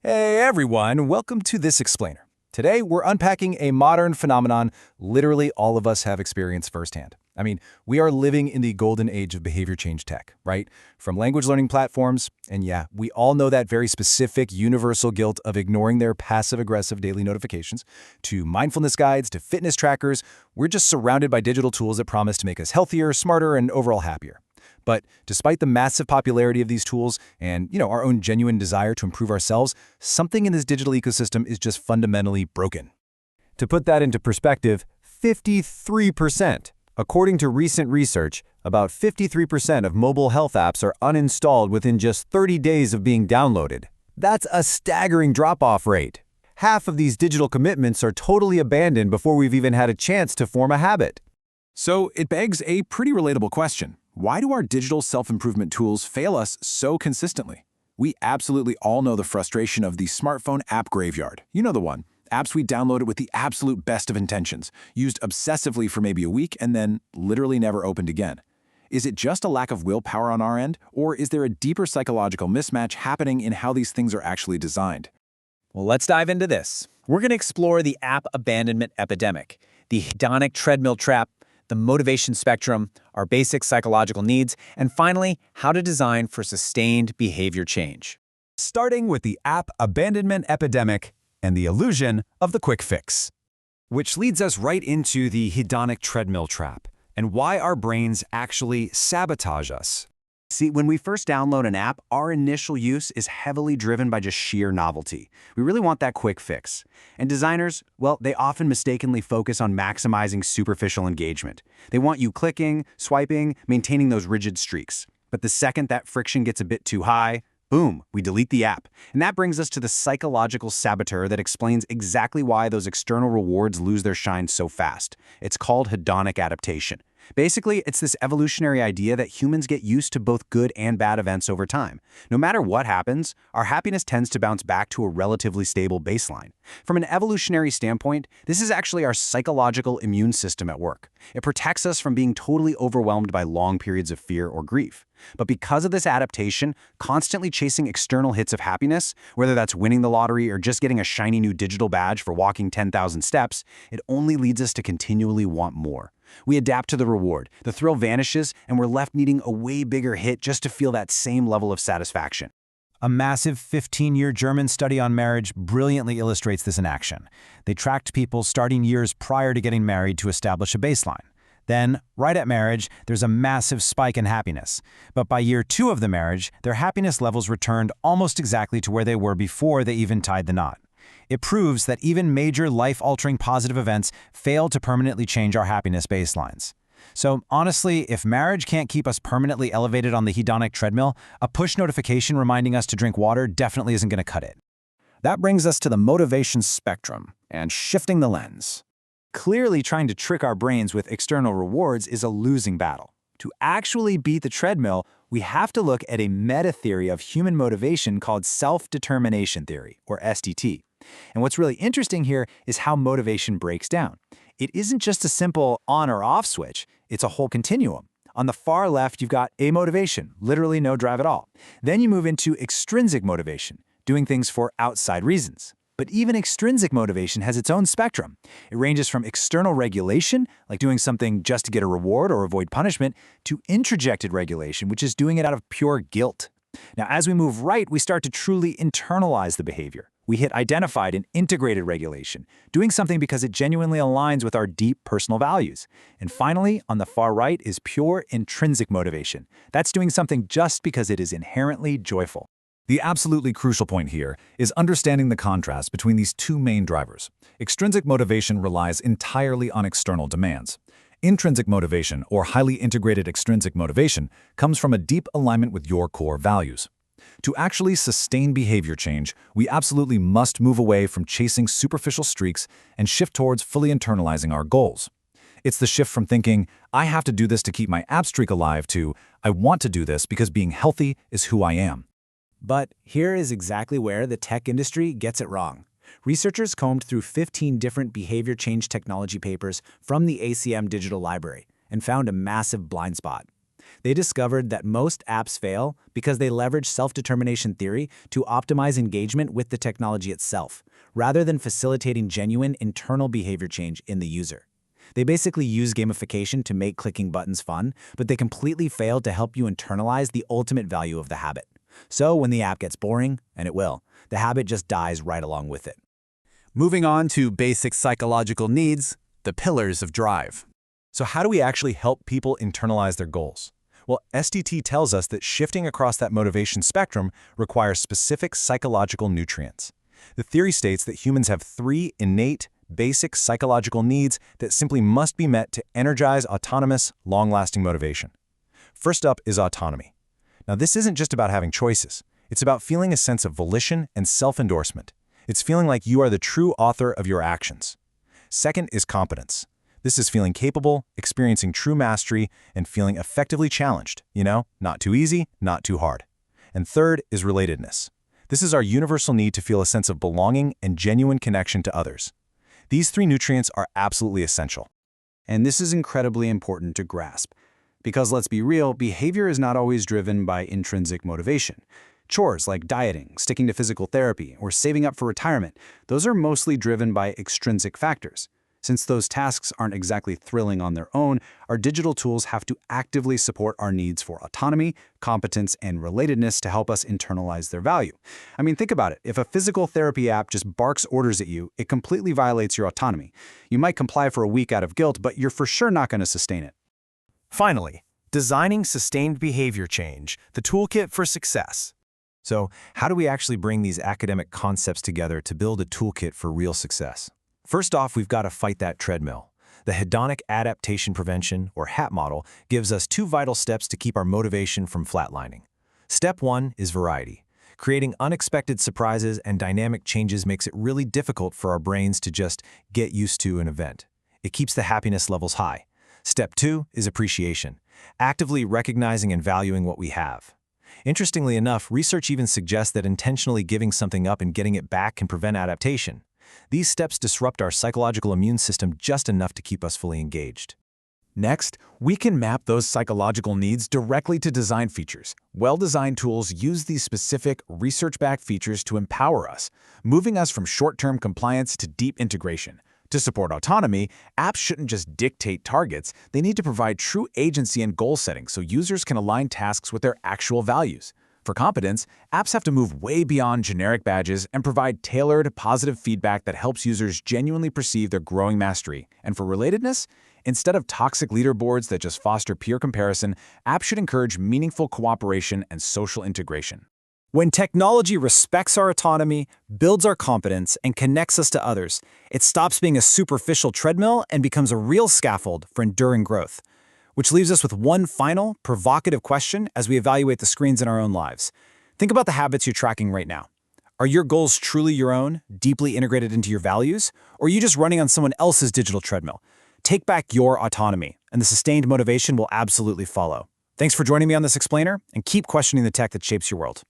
Hey everyone, welcome to This Explainer. Today we're unpacking a modern phenomenon literally all of us have experienced firsthand. We are living in the golden age of behavior change tech, right? From language learning platforms, and yeah, we all know that very specific universal guilt of ignoring their passive-aggressive daily notifications, to mindfulness guides, to fitness trackers. We're just surrounded by digital tools that promise to make us healthier, smarter, and overall happier. But despite the massive popularity of these tools and, our own genuine desire to improve ourselves, something in this digital ecosystem is just fundamentally broken. To put that into perspective, 53%. According to recent research, about 53% of mobile health apps are uninstalled within just 30 days of being downloaded. That's a staggering drop-off rate. Half of these digital commitments are totally abandoned before we've even had a chance to form a habit. So it begs a pretty relatable question. Why do our digital self-improvement tools fail us so consistently? We absolutely all know the frustration of the smartphone app graveyard. You know the one. Apps we downloaded with the absolute best of intentions, used obsessively for maybe a week, and then literally never opened again. Is it just a lack of willpower on our end, or is there a deeper psychological mismatch happening in how these things are actually designed? Well, let's dive into this. We're going to explore the app abandonment epidemic, the hedonic treadmill trap, the motivation spectrum, our basic psychological needs, and finally, how to design for sustained behavior change. Starting with the app abandonment epidemic and the illusion of the quick fix. Which leads us right into the hedonic treadmill trap and why our brains actually sabotage us. See, when we first download an app, our initial use is heavily driven by just sheer novelty. We really want that quick fix. And designers, well, they often mistakenly focus on maximizing superficial engagement. They want you clicking, swiping, maintaining those rigid streaks. But the second that friction gets a bit too high, boom, we delete the app. And that brings us to the psychological saboteur that explains exactly why those external rewards lose their shine so fast. It's called hedonic adaptation. Basically, it's this evolutionary idea that humans get used to both good and bad events over time. No matter what happens, our happiness tends to bounce back to a relatively stable baseline. From an evolutionary standpoint, this is actually our psychological immune system at work. It protects us from being totally overwhelmed by long periods of fear or grief. But because of this adaptation, constantly chasing external hits of happiness, whether that's winning the lottery or just getting a shiny new digital badge for walking 10,000 steps, it only leads us to continually want more. We adapt to the reward, the thrill vanishes, and we're left needing a way bigger hit just to feel that same level of satisfaction. A massive 15-year German study on marriage brilliantly illustrates this in action. They tracked people starting years prior to getting married to establish a baseline. Then, right at marriage, there's a massive spike in happiness. But by year 2 of the marriage, their happiness levels returned almost exactly to where they were before they even tied the knot. It proves that even major life-altering positive events fail to permanently change our happiness baselines. So honestly, if marriage can't keep us permanently elevated on the hedonic treadmill, a push notification reminding us to drink water definitely isn't going to cut it. That brings us to the motivation spectrum and shifting the lens. Clearly, trying to trick our brains with external rewards is a losing battle. To actually beat the treadmill, we have to look at a meta-theory of human motivation called self-determination theory, or SDT. And what's really interesting here is how motivation breaks down. It isn't just a simple on or off switch, it's a whole continuum. On the far left, you've got amotivation, literally no drive at all. Then you move into extrinsic motivation, doing things for outside reasons. But even extrinsic motivation has its own spectrum. It ranges from external regulation, like doing something just to get a reward or avoid punishment, to introjected regulation, which is doing it out of pure guilt. Now, as we move right, we start to truly internalize the behavior. We hit identified and integrated regulation, doing something because it genuinely aligns with our deep personal values. And finally, on the far right is pure intrinsic motivation. That's doing something just because it is inherently joyful. The absolutely crucial point here is understanding the contrast between these two main drivers. Extrinsic motivation relies entirely on external demands. Intrinsic motivation, or highly integrated extrinsic motivation, comes from a deep alignment with your core values. To actually sustain behavior change, we absolutely must move away from chasing superficial streaks and shift towards fully internalizing our goals. It's the shift from thinking, I have to do this to keep my app streak alive, to, I want to do this because being healthy is who I am. But here is exactly where the tech industry gets it wrong. Researchers combed through 15 different behavior change technology papers from the ACM Digital Library and found a massive blind spot. They discovered that most apps fail because they leverage self-determination theory to optimize engagement with the technology itself, rather than facilitating genuine internal behavior change in the user. They basically use gamification to make clicking buttons fun, but they completely fail to help you internalize the ultimate value of the habit. So when the app gets boring, and it will, the habit just dies right along with it. Moving on to basic psychological needs, the pillars of drive. So how do we actually help people internalize their goals? Well, SDT tells us that shifting across that motivation spectrum requires specific psychological nutrients. The theory states that humans have 3 innate, basic psychological needs that simply must be met to energize autonomous, long-lasting motivation. First up is autonomy. Now, this isn't just about having choices. It's about feeling a sense of volition and self-endorsement. It's feeling like you are the true author of your actions. Second is competence. This is feeling capable, experiencing true mastery, and feeling effectively challenged. Not too easy, not too hard. And third is relatedness. This is our universal need to feel a sense of belonging and genuine connection to others. These 3 nutrients are absolutely essential. And this is incredibly important to grasp. Because let's be real, behavior is not always driven by intrinsic motivation. Chores like dieting, sticking to physical therapy, or saving up for retirement, those are mostly driven by extrinsic factors. Since those tasks aren't exactly thrilling on their own, our digital tools have to actively support our needs for autonomy, competence, and relatedness to help us internalize their value. I mean, think about it. If a physical therapy app just barks orders at you, it completely violates your autonomy. You might comply for a week out of guilt, but you're for sure not going to sustain it. Finally, designing sustained behavior change, the toolkit for success. So, how do we actually bring these academic concepts together to build a toolkit for real success? First off, we've got to fight that treadmill. The Hedonic Adaptation Prevention, or HAP model, gives us 2 vital steps to keep our motivation from flatlining. Step 1 is variety. Creating unexpected surprises and dynamic changes makes it really difficult for our brains to just get used to an event. It keeps the happiness levels high. Step 2 is appreciation, actively recognizing and valuing what we have. Interestingly enough, research even suggests that intentionally giving something up and getting it back can prevent adaptation. These steps disrupt our psychological immune system just enough to keep us fully engaged. Next, we can map those psychological needs directly to design features. Well-designed tools use these specific, research-backed features to empower us, moving us from short-term compliance to deep integration. To support autonomy, apps shouldn't just dictate targets, they need to provide true agency and goal setting so users can align tasks with their actual values. For competence, apps have to move way beyond generic badges and provide tailored, positive feedback that helps users genuinely perceive their growing mastery. And for relatedness, instead of toxic leaderboards that just foster peer comparison, apps should encourage meaningful cooperation and social integration. When technology respects our autonomy, builds our competence, and connects us to others, it stops being a superficial treadmill and becomes a real scaffold for enduring growth. Which leaves us with one final, provocative question as we evaluate the screens in our own lives. Think about the habits you're tracking right now. Are your goals truly your own, deeply integrated into your values, or are you just running on someone else's digital treadmill? Take back your autonomy, and the sustained motivation will absolutely follow. Thanks for joining me on this explainer, and keep questioning the tech that shapes your world.